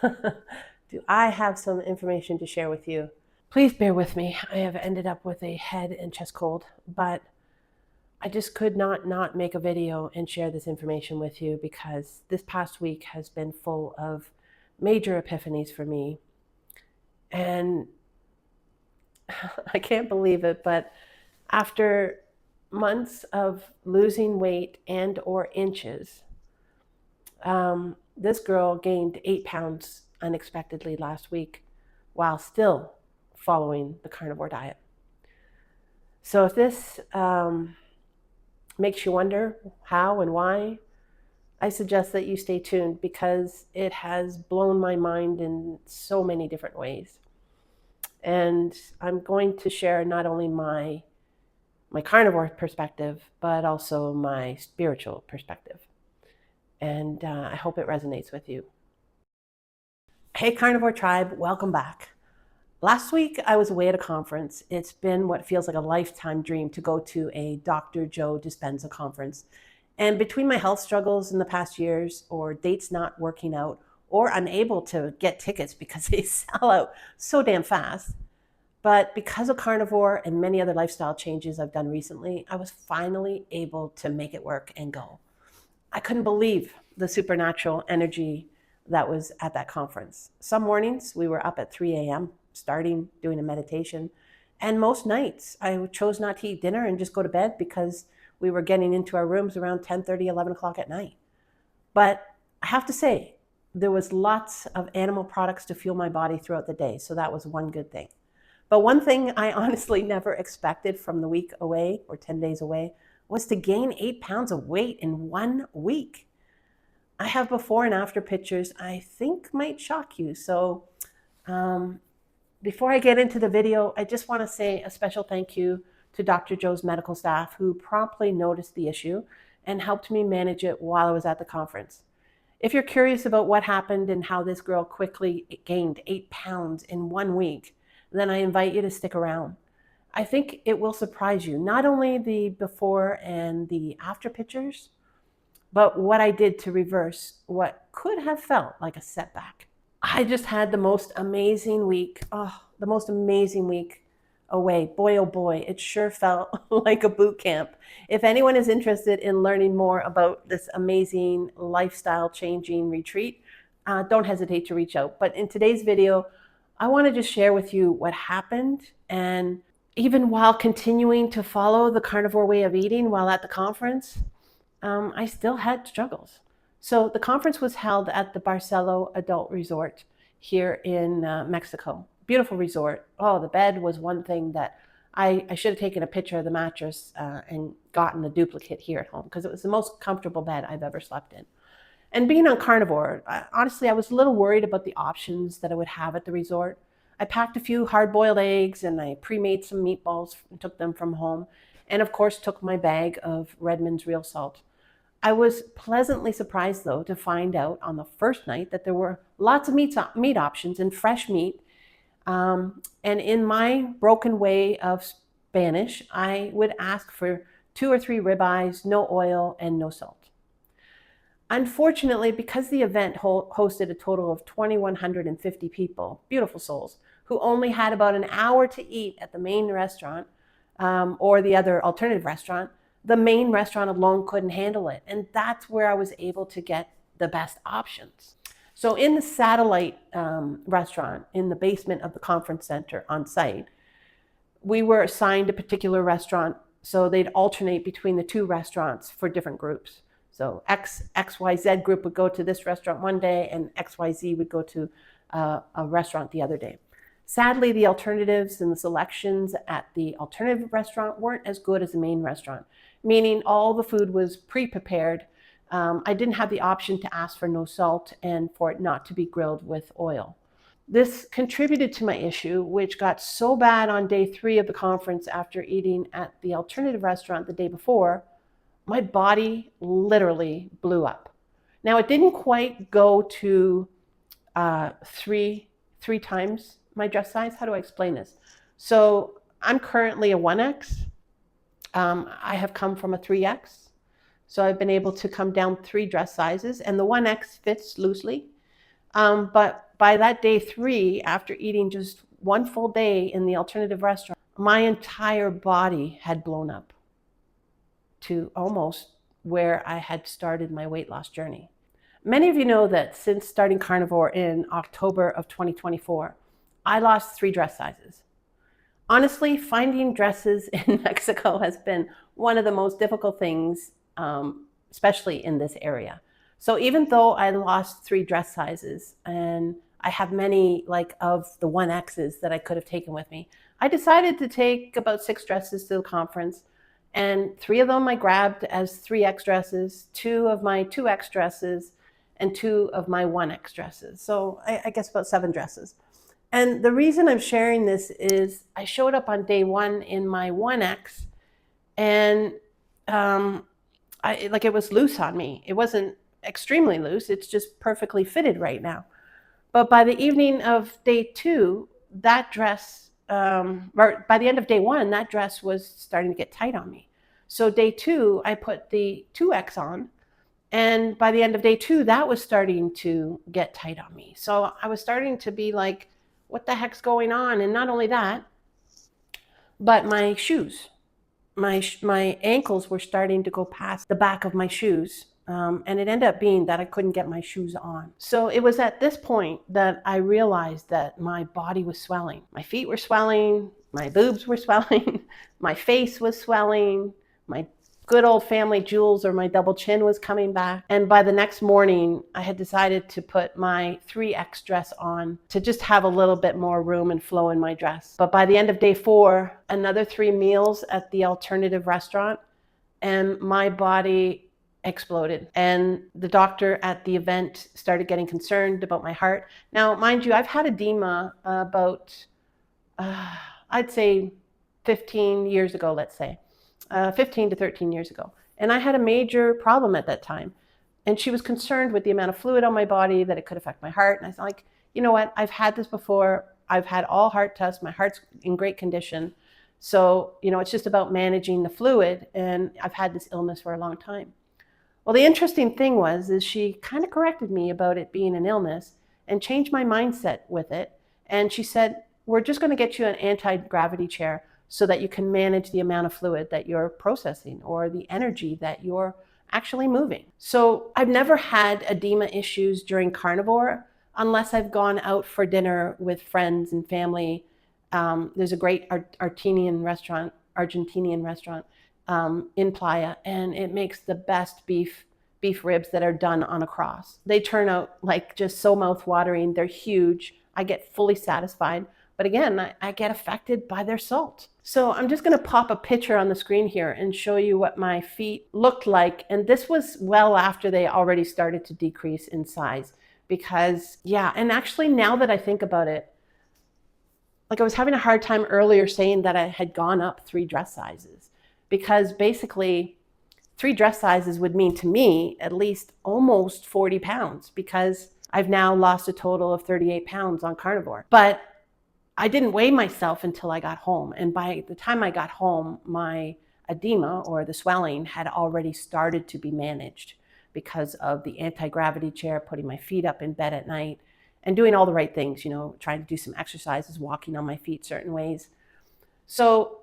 do I have some information to share with you. Please bear with me. I have ended up with a head and chest cold, but I just could not make a video and share this information with you because this past week has been full of major epiphanies for me. And I can't believe it, but after months of losing weight and or inches, this girl gained 8 pounds unexpectedly last week while still following the carnivore diet. So if this makes you wonder how and why, I suggest that you stay tuned because it has blown my mind in so many different ways. And I'm going to share not only my carnivore perspective, but also my spiritual perspective. And I hope it resonates with you. Hey, Carnivore Tribe, welcome back. Last week, I was away at a conference. It's been what feels like a lifetime dream to go to a Dr. Joe Dispenza conference. And between my health struggles in the past years, or dates not working out, or unable to get tickets because they sell out so damn fast, but because of carnivore and many other lifestyle changes I've done recently, I was finally able to make it work and go. I couldn't believe the supernatural energy that was at that conference. Some mornings we were up at 3 a.m. starting doing a meditation. And most nights I chose not to eat dinner and just go to bed because we were getting into our rooms around 10:30, 11 o'clock at night. But I have to say, there was lots of animal products to fuel my body throughout the day. So that was one good thing. But one thing I honestly never expected from the week away or 10 days away was to gain 8 pounds of weight in 1 week. I have before and after pictures I think might shock you. So before I get into the video, I just want to say a special thank you to Dr. Joe's medical staff who promptly noticed the issue and helped me manage it while I was at the conference. If you're curious about what happened and how this girl quickly gained 8 pounds in 1 week, then I invite you to stick around. I think it will surprise you, not only the before and the after pictures, but what I did to reverse what could have felt like a setback. I just had the most amazing week. Oh, the most amazing week away. Boy, oh boy, it sure felt like a boot camp. If anyone is interested in learning more about this amazing lifestyle changing retreat, don't hesitate to reach out. But in today's video, I want to just share with you what happened. And even while continuing to follow the carnivore way of eating while at the conference, I still had struggles. So the conference was held at the Barcelo Adult Resort here in Mexico. Beautiful resort. Oh, the bed was one thing that I should have taken a picture of the mattress and gotten a duplicate here at home because it was the most comfortable bed I've ever slept in. And being on carnivore, honestly, I was a little worried about the options that I would have at the resort. I packed a few hard-boiled eggs and I pre-made some meatballs and took them from home. And of course, took my bag of Redmond's real salt. I was pleasantly surprised, though, to find out on the first night that there were lots of meat options and fresh meat. And in my broken way of Spanish, I would ask for 2 or 3 ribeyes, no oil, and no salt. Unfortunately, because the event hosted a total of 2,150 people, beautiful souls, who only had about an hour to eat at the main restaurant or the other alternative restaurant, the main restaurant alone couldn't handle it. And that's where I was able to get the best options. So in the satellite restaurant in the basement of the conference center on site, we were assigned a particular restaurant. So they'd alternate between the 2 restaurants for different groups. So XYZ group would go to this restaurant one day and XYZ would go to a restaurant the other day. Sadly, the alternatives and the selections at the alternative restaurant weren't as good as the main restaurant, meaning all the food was pre-prepared. I didn't have the option to ask for no salt and for it not to be grilled with oil. This contributed to my issue, which got so bad on day 3 of the conference after eating at the alternative restaurant the day before, my body literally blew up. Now, it didn't quite go to three times my dress size. How do I explain this? So I'm currently a 1X. I have come from a 3X. So I've been able to come down 3 dress sizes, and the 1X fits loosely. But by that day 3, after eating just one full day in the alternative restaurant, my entire body had blown up to almost where I had started my weight loss journey. Many of you know that since starting carnivore in October of 2024, I lost 3 dress sizes. Honestly, finding dresses in Mexico has been one of the most difficult things, especially in this area. So even though I lost 3 dress sizes and I have many like of the 1Xs that I could have taken with me, I decided to take about 6 dresses to the conference, and 3 of them I grabbed as 3X dresses, 2 of my 2X dresses, and 2 of my 1X dresses. So I guess about 7 dresses. And the reason I'm sharing this is I showed up on day 1 in my 1X, and it was loose on me. It wasn't extremely loose. It's just perfectly fitted right now. But by the evening of day 2, that dress, or by the end of day 1, that dress was starting to get tight on me. So day 2, I put the 2X on. And by the end of day 2, that was starting to get tight on me. So I was starting to be like, what the heck's going on? And not only that, but my shoes, my ankles were starting to go past the back of my shoes. And it ended up being that I couldn't get my shoes on. So it was at this point that I realized that my body was swelling. My feet were swelling, my boobs were swelling, my face was swelling, my good old family jewels or my double chin was coming back. And by the next morning, I had decided to put my 3X dress on to just have a little bit more room and flow in my dress. But by the end of day 4, another 3 meals at the alternative restaurant, and my body exploded. And the doctor at the event started getting concerned about my heart. Now, mind you, I've had edema about, I'd say 15 years ago, let's say. 15 to 13 years ago. And I had a major problem at that time. And she was concerned with the amount of fluid on my body, that it could affect my heart. And I was like, you know what? I've had this before. I've had all heart tests. My heart's in great condition. So, it's just about managing the fluid. And I've had this illness for a long time. Well, the interesting thing is she kind of corrected me about it being an illness and changed my mindset with it. And she said, we're just going to get you an anti-gravity chair so that you can manage the amount of fluid that you're processing or the energy that you're actually moving. So I've never had edema issues during carnivore unless I've gone out for dinner with friends and family. There's a great Argentinian restaurant in Playa, and it makes the best beef ribs that are done on a cross. They turn out like just so mouth-watering. They're huge. I get fully satisfied. But again, I get affected by their salt. So I'm just gonna pop a picture on the screen here and show you what my feet looked like. And this was well after they already started to decrease in size. Because and actually now that I think about it, like I was having a hard time earlier saying that I had gone up 3 dress sizes. Because basically 3 dress sizes would mean to me at least almost 40 pounds, because I've now lost a total of 38 pounds on carnivore. But I didn't weigh myself until I got home. And by the time I got home, my edema or the swelling had already started to be managed because of the anti-gravity chair, putting my feet up in bed at night and doing all the right things, trying to do some exercises, walking on my feet certain ways. So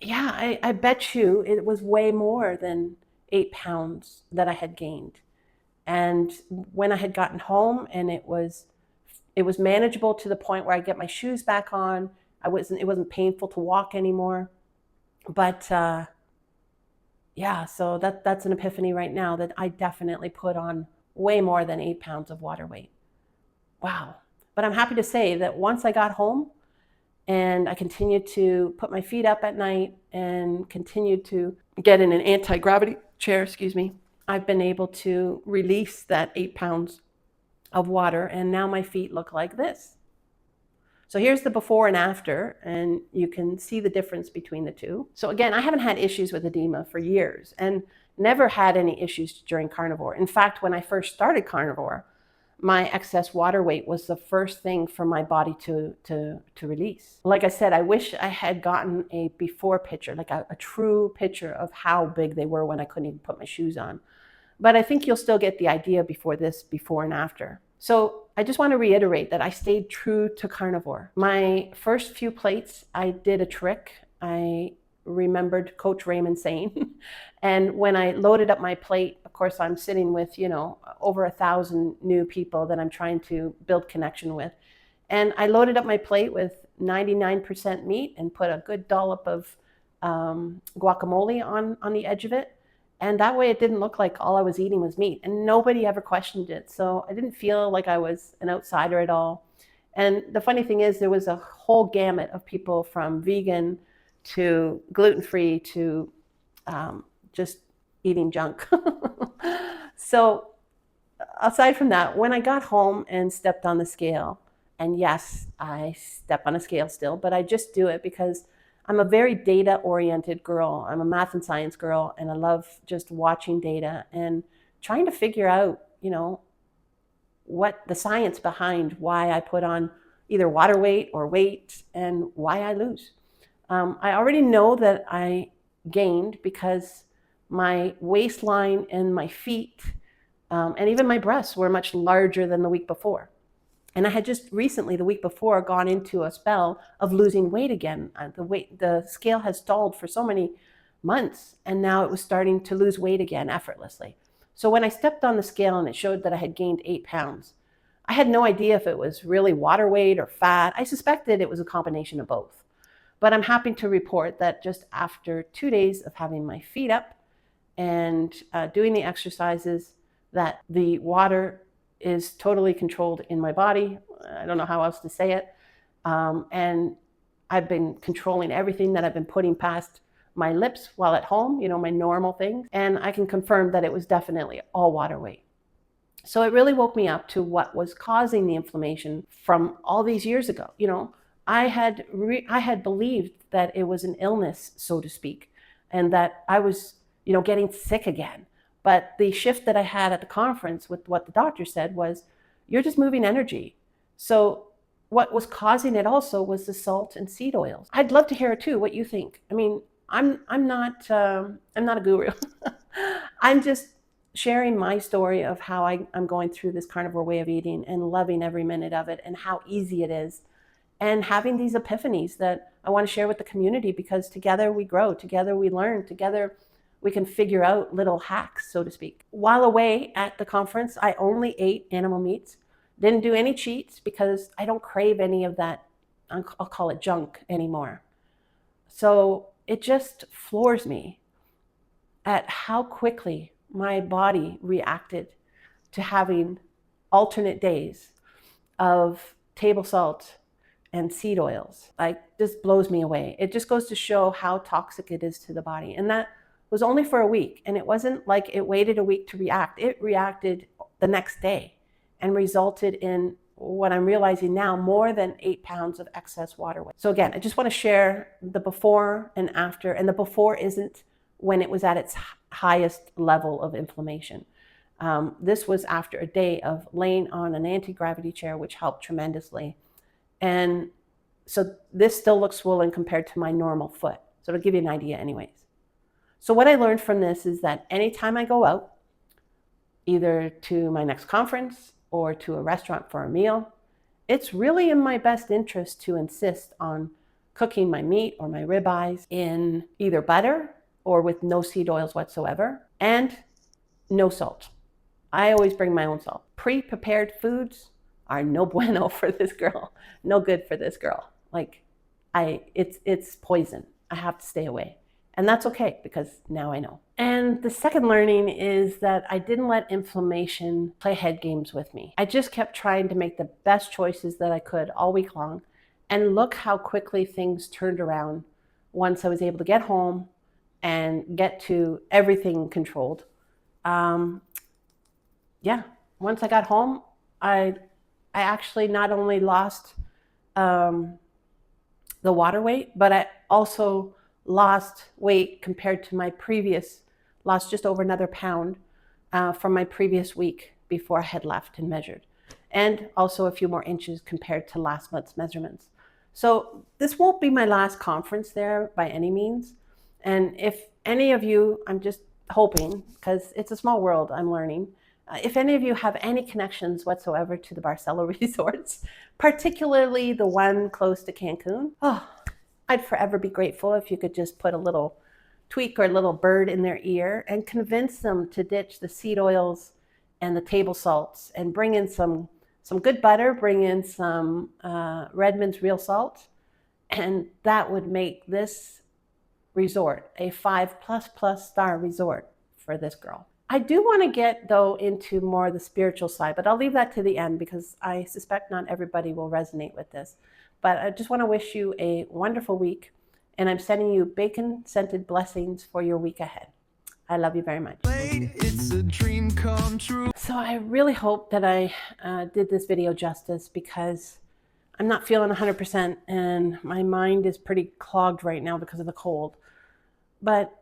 I bet you it was way more than 8 pounds that I had gained. And when I had gotten home and it was manageable to the point where I get my shoes back on. It wasn't painful to walk anymore. But so that's an epiphany right now that I definitely put on way more than 8 pounds of water weight. Wow. But I'm happy to say that once I got home and I continued to put my feet up at night and continued to get in an anti-gravity chair, I've been able to release that 8 pounds of water, and now my feet look like this. So here's the before and after, and you can see the difference between the two. So again, I haven't had issues with edema for years and never had any issues during carnivore. In fact, when I first started carnivore, my excess water weight was the first thing for my body to release. Like I said, I wish I had gotten a before picture, like a true picture of how big they were when I couldn't even put my shoes on. But I think you'll still get the idea before and after. So I just want to reiterate that I stayed true to carnivore. My first few plates, I did a trick. I remembered Coach Raymond saying, and when I loaded up my plate, of course, I'm sitting with, over 1,000 new people that I'm trying to build connection with. And I loaded up my plate with 99% meat and put a good dollop of guacamole on the edge of it. And that way it didn't look like all I was eating was meat, and nobody ever questioned it. So I didn't feel like I was an outsider at all. And the funny thing is, there was a whole gamut of people from vegan to gluten-free to just eating junk. So aside from that, when I got home and stepped on the scale, and yes, I step on a scale still, but I just do it because I'm a very data-oriented girl. I'm a math and science girl, and I love just watching data and trying to figure out, what the science behind why I put on either water weight or weight and why I lose. I already know that I gained because my waistline and my feet and even my breasts were much larger than the week before. And I had just recently, the week before, gone into a spell of losing weight again. The scale has stalled for so many months, and now it was starting to lose weight again effortlessly. So when I stepped on the scale and it showed that I had gained 8 pounds, I had no idea if it was really water weight or fat. I suspected it was a combination of both. But I'm happy to report that just after 2 days of having my feet up and doing the exercises, that the water is totally controlled in my body. I don't know how else to say it. And I've been controlling everything that I've been putting past my lips while at home, my normal things. And I can confirm that it was definitely all water weight. So it really woke me up to what was causing the inflammation from all these years ago. I had believed that it was an illness, so to speak, and that I was, getting sick again. But the shift that I had at the conference with what the doctor said was, you're just moving energy. So what was causing it also was the salt and seed oils. I'd love to hear it too, what you think. I mean, I'm not a guru. I'm just sharing my story of how I'm going through this carnivore way of eating and loving every minute of it and how easy it is. And having these epiphanies that I want to share with the community, because together we grow, together we learn, together we can figure out little hacks, so to speak. While away at the conference, I only ate animal meats, didn't do any cheats because I don't crave any of that, I'll call it junk anymore. So it just floors me at how quickly my body reacted to having alternate days of table salt and seed oils. Just blows me away. It just goes to show how toxic it is to the body. And that was only for a week. And it wasn't like it waited a week to react. It reacted the next day and resulted in what I'm realizing now, more than 8 pounds of excess water weight. So again, I just want to share the before and after. And the before isn't when it was at its highest level of inflammation. This was after a day of laying on an anti-gravity chair, which helped tremendously. And so this still looks swollen compared to my normal foot. So to give you an idea anyways. So what I learned from this is that anytime I go out, either to my next conference or to a restaurant for a meal, it's really in my best interest to insist on cooking my meat or my ribeyes in either butter or with no seed oils whatsoever, and no salt. I always bring my own salt. Pre-prepared foods are no bueno for this girl. No good for this girl. It's poison. I have to stay away. And that's okay, because now I know. And the second learning is that I didn't let inflammation play head games with me. I just kept trying to make the best choices that I could all week long. And look how quickly things turned around once I was able to get home and get to everything controlled. Once I got home, I actually not only lost the water weight, but I also lost weight compared to my previous, lost just over another pound from my previous week before I had left and measured. And also a few more inches compared to last month's measurements. So this won't be my last conference there by any means. And if any of you, I'm just hoping, because it's a small world, I'm learning, If any of you have any connections whatsoever to the Barcelo resorts, particularly the one close to Cancun, I'd forever be grateful if you could just put a little tweak or a little bird in their ear and convince them to ditch the seed oils and the table salts and bring in some good butter, bring in some Redmond's real salt, and that would make this resort a 5+ star resort for this girl. I do want to get, though, into more of the spiritual side, but I'll leave that to the end because I suspect not everybody will resonate with this. But I just want to wish you a wonderful week, and I'm sending you bacon-scented blessings for your week ahead. I love you very much. It's a dream come true. So I really hope that I did this video justice, because I'm not feeling 100% and my mind is pretty clogged right now because of the cold. But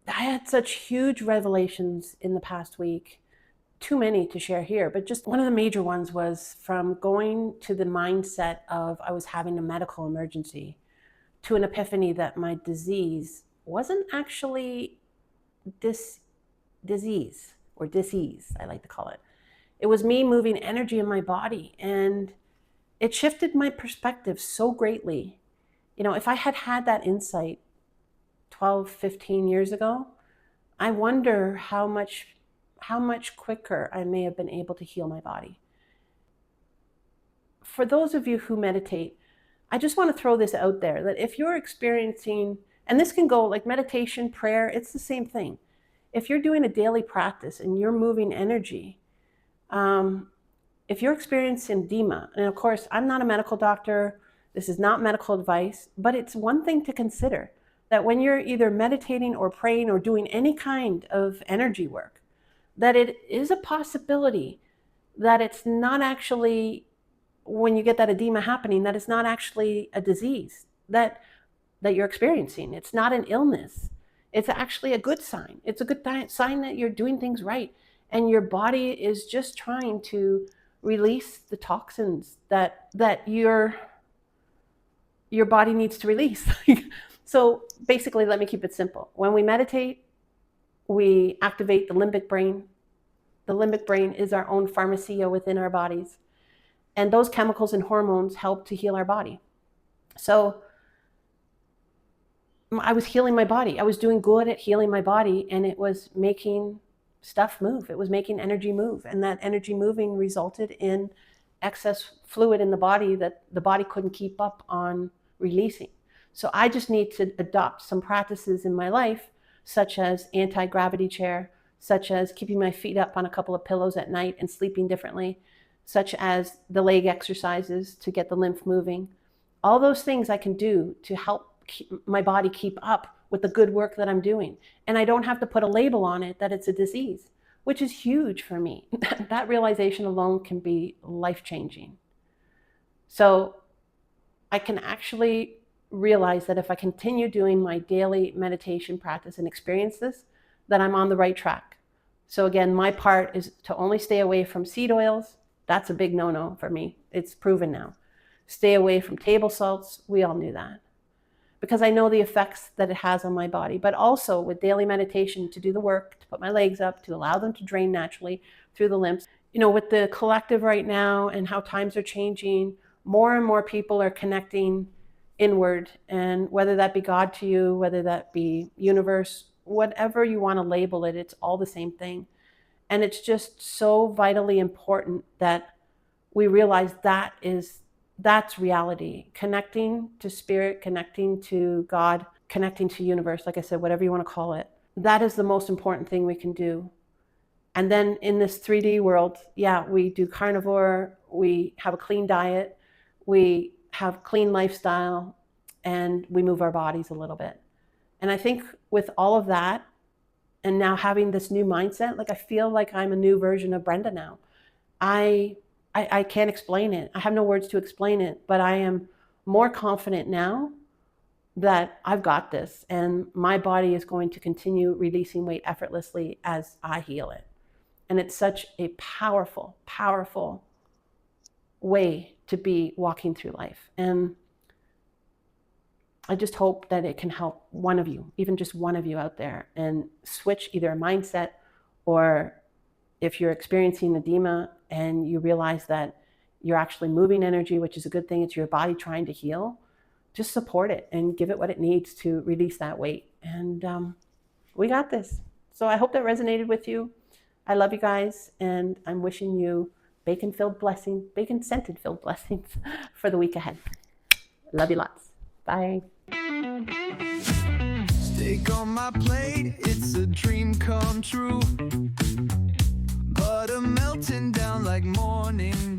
I had such huge revelations in the past week, too many to share here, but just one of the major ones was from going to the mindset of I was having a medical emergency to an epiphany that my disease wasn't actually disease, I like to call it. It was me moving energy in my body, and it shifted my perspective so greatly. You know, if I had had that insight 12, 15 years ago, I wonder how much quicker I may have been able to heal my body. For those of you who meditate, I just want to throw this out there, that if you're experiencing, and this can go like meditation, prayer, it's the same thing. If you're doing a daily practice and you're moving energy, if you're experiencing edema, and of course, I'm not a medical doctor, this is not medical advice, but it's one thing to consider, that when you're either meditating or praying or doing any kind of energy work, that it is a possibility that it's not actually, when you get that edema happening, that it's not actually a disease that you're experiencing. It's not an illness. It's actually a good sign. It's a good sign that you're doing things right, and your body is just trying to release the toxins that your body needs to release. So basically, let me keep it simple. When we meditate, we activate the limbic brain. The limbic brain is our own pharmacia within our bodies. And those chemicals and hormones help to heal our body. So I was healing my body. I was doing good at healing my body, and it was making stuff move. It was making energy move. And that energy moving resulted in excess fluid in the body that the body couldn't keep up on releasing. So I just need to adopt some practices in my life, such as anti-gravity chair, such as keeping my feet up on a couple of pillows at night and sleeping differently, such as the leg exercises to get the lymph moving. All those things I can do to help my body keep up with the good work that I'm doing. And I don't have to put a label on it that it's a disease, which is huge for me. That realization alone can be life-changing. So I can actually realize that if I continue doing my daily meditation practice and experience this, that I'm on the right track. So again, my part is to only stay away from seed oils. That's a big no-no for me. It's proven now. Stay away from table salts. We all knew that, because I know the effects that it has on my body. But also with daily meditation, to do the work, to put my legs up, to allow them to drain naturally through the lymphs. You know, with the collective right now and how times are changing, more and more people are connecting inward, and whether that be God to you, whether that be universe, whatever you want to label it, it's all the same thing. And it's just so vitally important that we realize that's reality. Connecting to spirit, connecting to God, connecting to universe, like I said, whatever you want to call it, that is the most important thing we can do. And then in this 3D world, yeah, we do carnivore, we have a clean diet, we have clean lifestyle, and we move our bodies a little bit. And I think with all of that, and now having this new mindset, like I feel like I'm a new version of Brenda now. I can't explain it. I have no words to explain it, but I am more confident now that I've got this, and my body is going to continue releasing weight effortlessly as I heal it. And it's such a powerful, powerful way to be walking through life. And I just hope that it can help one of you, even just one of you out there, and switch either a mindset or If you're experiencing edema and you realize that you're actually moving energy, which is a good thing, it's your body trying to heal, just support it and give it what it needs to release that weight. And we got this. So I hope that resonated with you. I love you guys, and I'm wishing you bacon-scented filled blessings for the week ahead. Love you lots. Bye. Steak on my plate, it's a dream come true. Butter melting down like morning